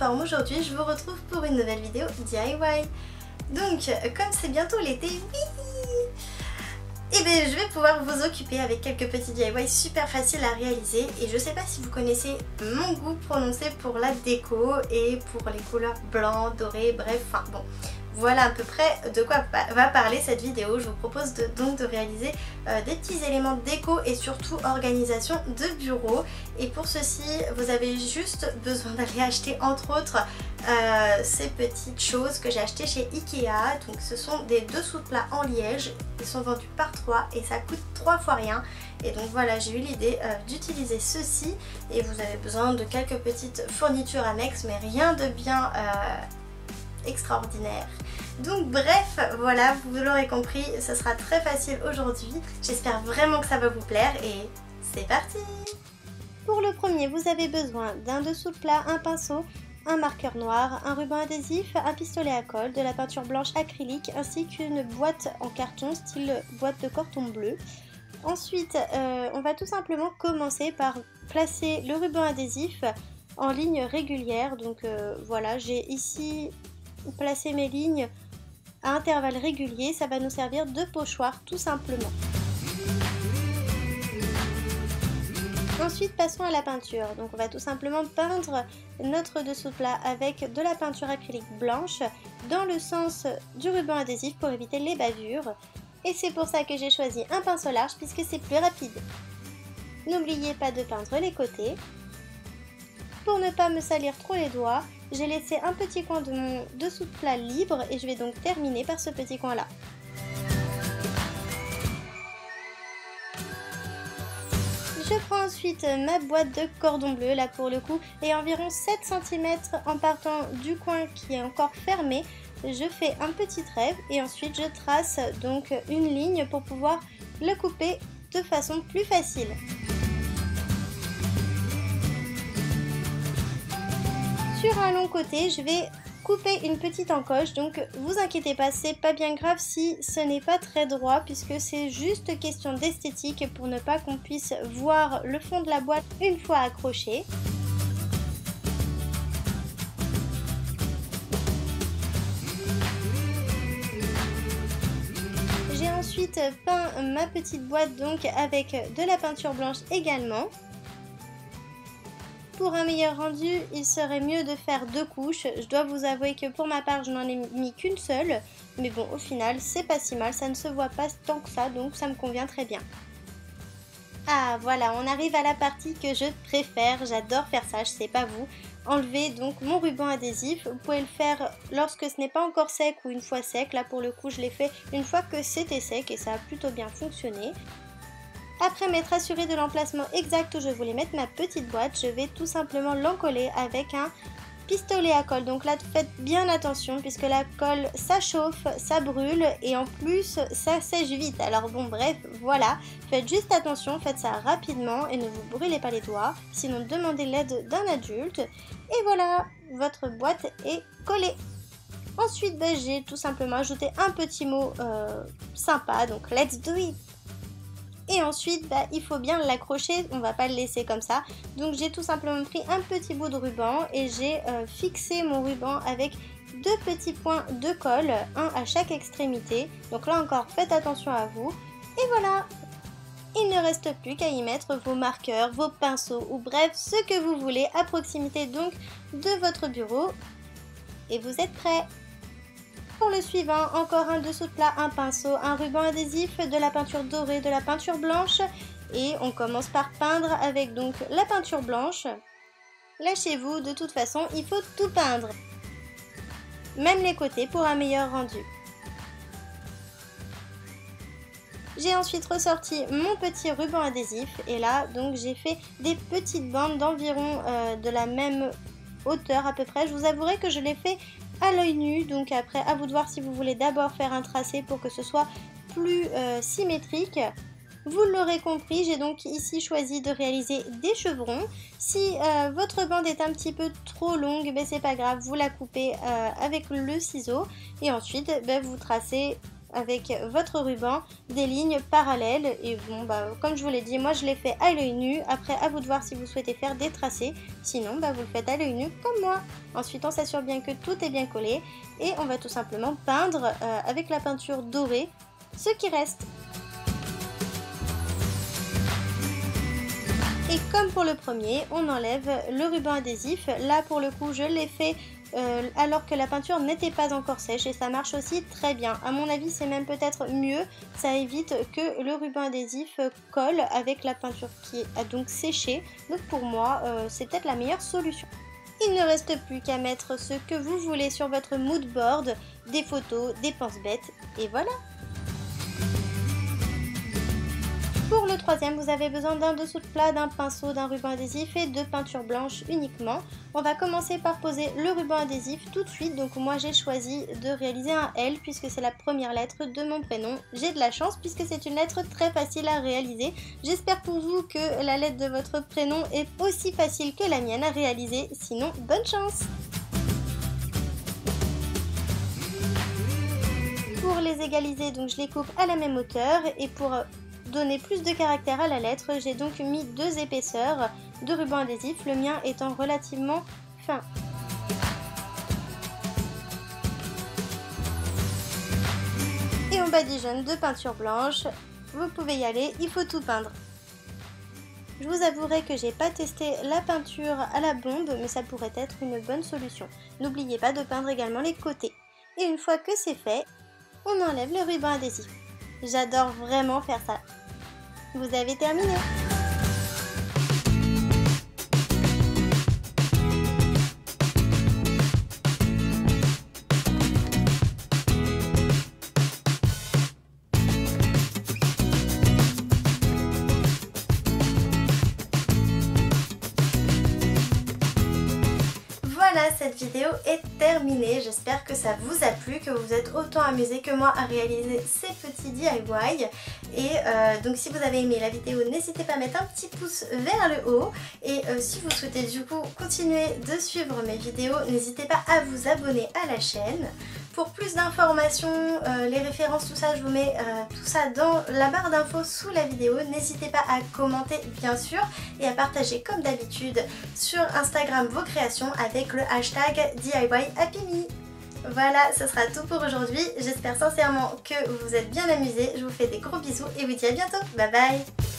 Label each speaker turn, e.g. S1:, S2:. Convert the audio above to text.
S1: forme aujourd'hui, je vous retrouve pour une nouvelle vidéo DIY. Donc, comme c'est bientôt l'été, et bien je vais pouvoir vous occuper avec quelques petits DIY super faciles à réaliser. Et je sais pas si vous connaissez mon goût prononcé pour la déco et pour les couleurs blanc, doré, bref, enfin bon. Voilà à peu près de quoi va parler cette vidéo. Je vous propose donc de réaliser des petits éléments déco et surtout organisation de bureau. Et pour ceci, vous avez juste besoin d'aller acheter entre autres ces petites choses que j'ai achetées chez Ikea. Donc ce sont des dessous de plats en liège. Ils sont vendus par 3 et ça coûte 3 fois rien. Et donc voilà, j'ai eu l'idée d'utiliser ceci. Et vous avez besoin de quelques petites fournitures annexes, mais rien de bien extraordinaire. Donc bref, voilà, vous l'aurez compris, ce sera très facile aujourd'hui. J'espère vraiment que ça va vous plaire et c'est parti! Pour le premier, vous avez besoin d'un dessous de plat, un pinceau, un marqueur noir, un ruban adhésif, un pistolet à colle, de la peinture blanche acrylique ainsi qu'une boîte en carton style boîte de carton bleu. Ensuite, on va tout simplement commencer par placer le ruban adhésif en ligne régulière. Donc voilà, j'ai ici placé mes lignes à intervalles réguliers, ça va nous servir de pochoir tout simplement. Ensuite passons à la peinture, donc on va tout simplement peindre notre dessous de plat avec de la peinture acrylique blanche dans le sens du ruban adhésif pour éviter les bavures. Et c'est pour ça que j'ai choisi un pinceau large puisque c'est plus rapide. N'oubliez pas de peindre les côtés. Pour ne pas me salir trop les doigts, j'ai laissé un petit coin de mon dessous de plat libre et je vais donc terminer par ce petit coin là. Je prends ensuite ma boîte de cordon bleu, là pour le coup, et environ 7 cm en partant du coin qui est encore fermé. Je fais un petit trait et ensuite je trace donc une ligne pour pouvoir le couper de façon plus facile. Sur un long côté, je vais couper une petite encoche, donc vous inquiétez pas, c'est pas bien grave si ce n'est pas très droit puisque c'est juste question d'esthétique pour ne pas qu'on puisse voir le fond de la boîte une fois accroché. J'ai ensuite peint ma petite boîte donc avec de la peinture blanche également. Pour un meilleur rendu, il serait mieux de faire 2 couches. Je dois vous avouer que pour ma part, je n'en ai mis qu'une seule. Mais bon, au final, c'est pas si mal, ça ne se voit pas tant que ça, donc ça me convient très bien. Ah, voilà, on arrive à la partie que je préfère. J'adore faire ça, je sais pas vous. Enlever donc mon ruban adhésif. Vous pouvez le faire lorsque ce n'est pas encore sec ou une fois sec. Là, pour le coup, je l'ai fait une fois que c'était sec et ça a plutôt bien fonctionné. Après m'être assurée de l'emplacement exact où je voulais mettre ma petite boîte, je vais tout simplement l'encoller avec un pistolet à colle. Donc là, faites bien attention puisque la colle, ça chauffe, ça brûle et en plus, ça sèche vite. Alors bon, bref, voilà. Faites juste attention, faites ça rapidement et ne vous brûlez pas les doigts. Sinon, demandez l'aide d'un adulte. Et voilà, votre boîte est collée. Ensuite, j'ai tout simplement ajouté un petit mot sympa, donc let's do it. Et ensuite, il faut bien l'accrocher, on va pas le laisser comme ça. Donc j'ai tout simplement pris un petit bout de ruban et j'ai fixé mon ruban avec 2 petits points de colle, un à chaque extrémité. Donc là encore, faites attention à vous. Et voilà, il ne reste plus qu'à y mettre vos marqueurs, vos pinceaux ou bref, ce que vous voulez à proximité donc de votre bureau. Et vous êtes prêts! Pour le suivant, encore un dessous de plat, un pinceau, un ruban adhésif, de la peinture dorée, de la peinture blanche et on commence par peindre avec donc la peinture blanche. Lâchez-vous, de toute façon, il faut tout peindre, même les côtés pour un meilleur rendu. J'ai ensuite ressorti mon petit ruban adhésif et là donc j'ai fait des petites bandes d'environ de la même hauteur à peu près. Je vous avouerai que je l'ai fait à l'œil nu, donc après à vous de voir si vous voulez d'abord faire un tracé pour que ce soit plus symétrique. Vous l'aurez compris, j'ai donc ici choisi de réaliser des chevrons. Si votre bande est un petit peu trop longue, c'est pas grave, vous la coupez avec le ciseau et ensuite vous tracez avec votre ruban des lignes parallèles. Et bon, comme je vous l'ai dit, moi je l'ai fait à l'œil nu. Après, à vous de voir si vous souhaitez faire des tracés. Sinon, vous le faites à l'œil nu comme moi. Ensuite, on s'assure bien que tout est bien collé. Et on va tout simplement peindre avec la peinture dorée ce qui reste. Et comme pour le premier, on enlève le ruban adhésif. Là, pour le coup, je l'ai fait alors que la peinture n'était pas encore sèche et ça marche aussi très bien. À mon avis, c'est même peut-être mieux. Ça évite que le ruban adhésif colle avec la peinture qui a donc séché. Donc pour moi, c'est peut-être la meilleure solution. Il ne reste plus qu'à mettre ce que vous voulez sur votre mood board, des photos, des pense-bêtes et voilà. Pour le troisième, vous avez besoin d'un dessous de plat, d'un pinceau, d'un ruban adhésif et de peinture blanche uniquement. On va commencer par poser le ruban adhésif tout de suite. Donc moi j'ai choisi de réaliser un L puisque c'est la première lettre de mon prénom. J'ai de la chance puisque c'est une lettre très facile à réaliser. J'espère pour vous que la lettre de votre prénom est aussi facile que la mienne à réaliser. Sinon, bonne chance! Pour les égaliser, donc je les coupe à la même hauteur et pour donner plus de caractère à la lettre, j'ai donc mis 2 épaisseurs de ruban adhésif, le mien étant relativement fin. Et on badigeonne de peinture blanche, vous pouvez y aller, il faut tout peindre. Je vous avouerai que j'ai pas testé la peinture à la bombe, mais ça pourrait être une bonne solution. N'oubliez pas de peindre également les côtés. Et une fois que c'est fait, on enlève le ruban adhésif. J'adore vraiment faire ça. Vous avez terminé. Voilà, cette vidéo est terminée. J'espère que ça vous a plu, que vous êtes autant amusés que moi à réaliser ces petits DIY. Et donc si vous avez aimé la vidéo, n'hésitez pas à mettre un petit pouce vers le haut. Et si vous souhaitez du coup continuer de suivre mes vidéos, n'hésitez pas à vous abonner à la chaîne. Pour plus d'informations, les références, tout ça, je vous mets tout ça dans la barre d'infos sous la vidéo. N'hésitez pas à commenter bien sûr et à partager comme d'habitude sur Instagram vos créations avec le hashtag DIYHappyMe. Voilà, ce sera tout pour aujourd'hui. J'espère sincèrement que vous vous êtes bien amusés. Je vous fais des gros bisous et vous dis à bientôt. Bye bye!